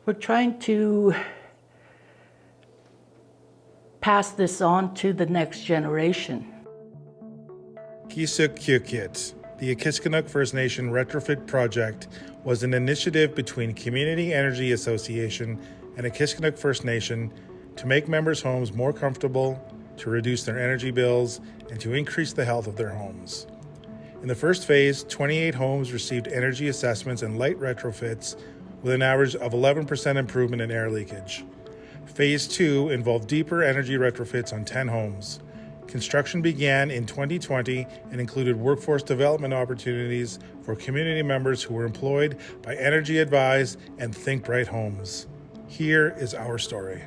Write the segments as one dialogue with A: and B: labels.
A: We're trying to pass this on to the next generation.
B: Ktunaxa, the Ktunaxa First Nation Retrofit Project, was an initiative between Community Energy Association and Ktunaxa First Nation to make members' homes more comfortable, to reduce their energy bills, and to increase the health of their homes. In the first phase, 28 homes received energy assessments and light retrofits with an average of 11% improvement in air leakage. Phase 2 involved deeper energy retrofits on 10 homes. Construction began in 2020 and included workforce development opportunities for community members who were employed by Energy Advise and Think Bright Homes. Here is our story.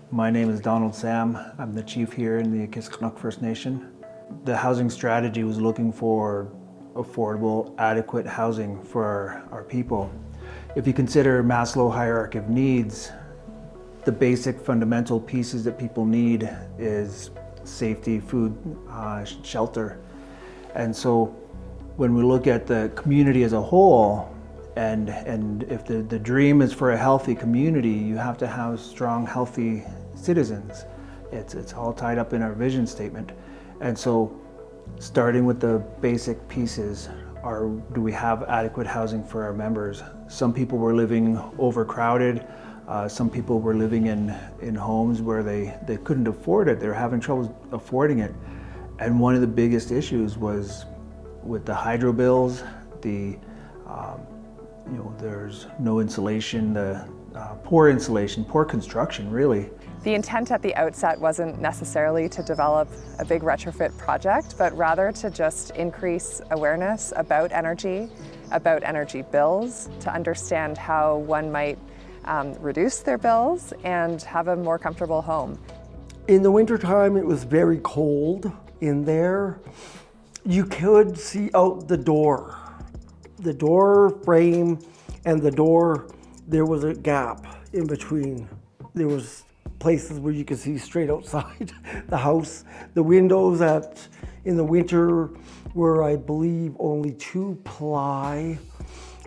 C: My name is Donald Sam. I'm the chief here in the Ktunaxa First Nation. The housing strategy was looking for affordable, adequate housing for our people. If you consider Maslow hierarchy of needs, the basic fundamental pieces that people need is safety, food, shelter. And so when we look at the community as a whole, and if the dream is for a healthy community, you have to have strong, healthy citizens. It's all tied up in our vision statement. And so starting with the basic pieces, do we have adequate housing for our members? Some people were living overcrowded. Some people were living in homes where they couldn't afford it. They were having trouble affording it. And one of the biggest issues was with the hydro bills, there's no insulation, poor insulation, poor construction, really.
D: The intent at the outset wasn't necessarily to develop a big retrofit project, but rather to just increase awareness about energy bills, to understand how one might reduce their bills and have a more comfortable home.
E: In the wintertime, it was very cold in there. You could see out the door frame and the door, there was a gap in between. There was places where you could see straight outside the house. The windows in the winter were, I believe, only 2-ply,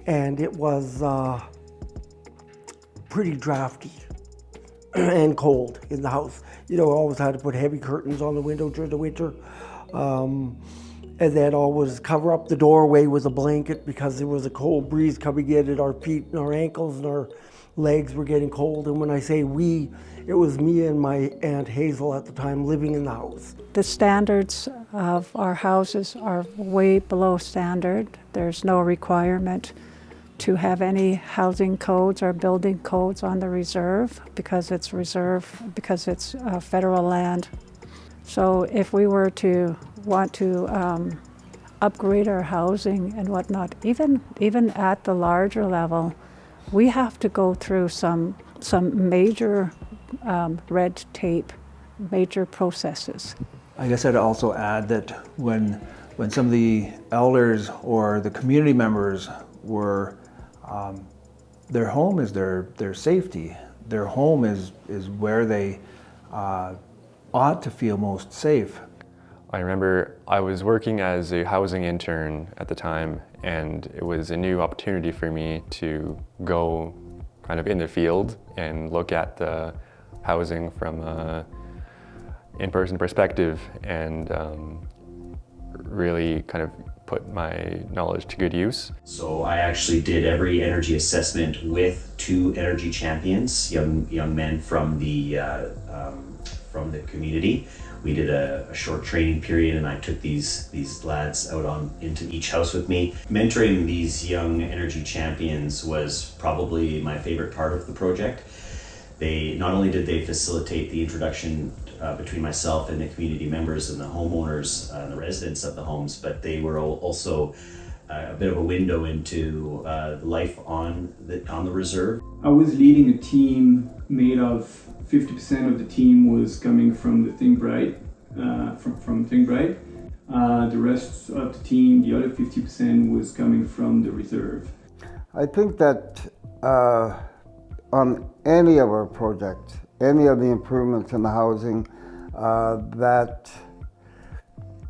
E: and it was pretty drafty and cold in the house. Always had to put heavy curtains on the window during the winter. And then always cover up the doorway with a blanket because there was a cold breeze coming in and our feet and our ankles and our legs were getting cold. And when I say we, it was me and my Aunt Hazel at the time living in the house.
F: The standards of our houses are way below standard. There's no requirement to have any housing codes or building codes on the reserve because it's federal land. So if we were to want to upgrade our housing and whatnot, even at the larger level, we have to go through some major red tape, major processes.
C: I guess I'd also add that when some of the elders or the community members were, their home is their safety. Their home is where they ought to feel most safe.
G: I remember I was working as a housing intern at the time, and it was a new opportunity for me to go kind of in the field and look at the housing from an in-person perspective and really kind of put my knowledge to good use.
H: So I actually did every energy assessment with 2 energy champions, young men from the community. We did a short training period, and I took these lads out into each house with me. Mentoring these young energy champions was probably my favorite part of the project. They not only did they facilitate the introduction between myself and the community members and the homeowners and the residents of the homes, but they were also a bit of a window into life on the reserve.
I: I was leading a team made of 50% of the team was coming from the Think Bright, from Think Bright. The rest of the team, the other 50%, was coming from the reserve.
J: I think that on any of our projects, any of the improvements in the housing, that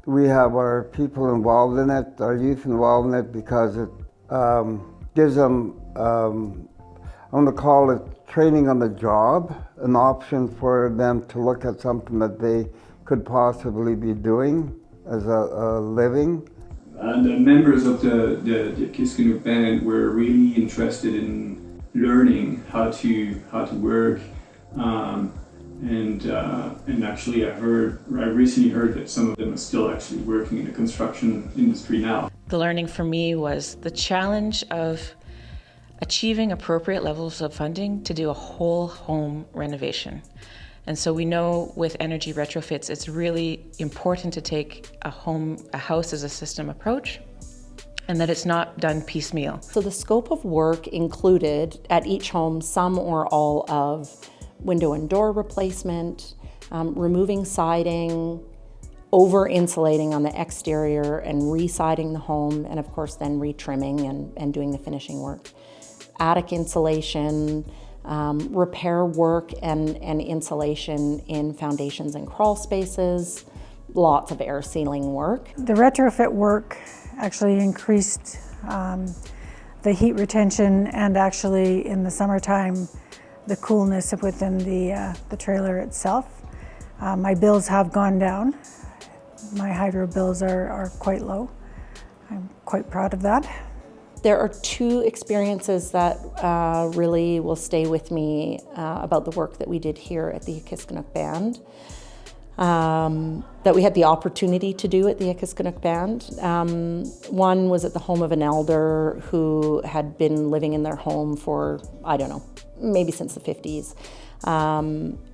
J: we have our people involved in it, our youth involved in it, because it gives them I'm going to call it training on the job, an option for them to look at something that they could possibly be doing as a living.
I: The members of the Ktunaxa band were really interested in learning how to work, and actually I recently heard that some of them are still actually working in the construction industry now.
K: The learning for me was the challenge of achieving appropriate levels of funding to do a whole home renovation. And so we know with energy retrofits, it's really important to take a house as a system approach, and that it's not done piecemeal.
L: So the scope of work included at each home some or all of window and door replacement, removing siding, over-insulating on the exterior and re-siding the home, and of course then re-trimming and doing the finishing work. Attic insulation, repair work and insulation in foundations and crawl spaces, lots of air sealing work.
F: The retrofit work actually increased the heat retention and actually in the summertime the coolness within the trailer itself. My bills have gone down. My hydro bills are quite low. I'm quite proud of that.
L: There are two experiences that really will stay with me about the work that we did here at the Ktunaxa band, that we had the opportunity to do at the Ktunaxa band. One was at the home of an elder who had been living in their home for, I don't know, maybe since the 50s,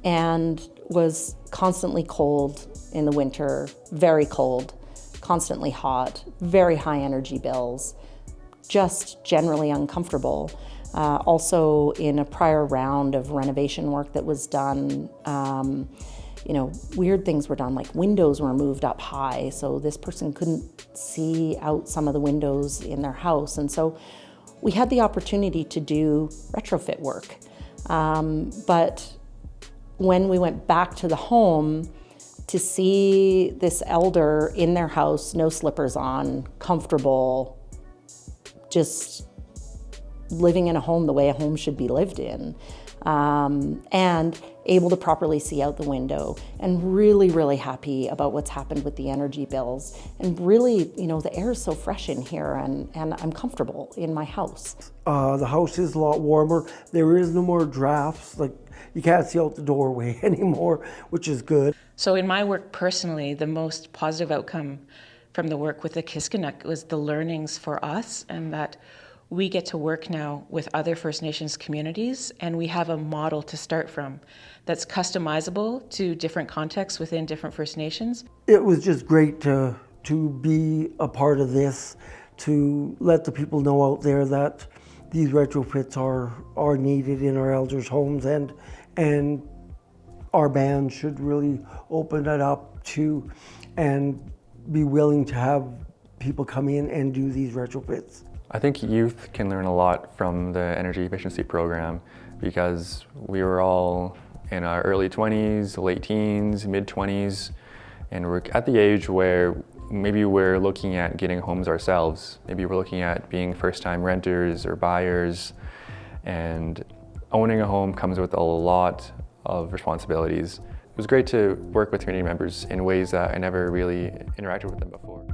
L: and was constantly cold in the winter, very cold, constantly hot, very high energy bills, just generally uncomfortable. Also in a prior round of renovation work that was done, weird things were done, like windows were moved up high, so this person couldn't see out some of the windows in their house. And so we had the opportunity to do retrofit work. But when we went back to the home to see this elder in their house, no slippers on, comfortable, just living in a home the way a home should be lived in, and able to properly see out the window, and really, really happy about what's happened with the energy bills. And really, the air is so fresh in here, and I'm comfortable in my house.
E: The house is a lot warmer. There is no more drafts, like you can't see out the doorway anymore, which is good.
K: So in my work personally, the most positive outcome from the work with the Ktunaxa was the learnings for us, and that we get to work now with other First Nations communities, and we have a model to start from that's customizable to different contexts within different First Nations.
E: It was just great to be a part of this, to let the people know out there that these retrofits are needed in our elders' homes, and our band should really open it up to and be willing to have people come in and do these retrofits.
G: I think youth can learn a lot from the energy efficiency program because we were all in our early 20s, late teens, mid 20s, and we're at the age where maybe we're looking at getting homes ourselves. Maybe we're looking at being first-time renters or buyers, and owning a home comes with a lot of responsibilities. It was great to work with community members in ways that I never really interacted with them before.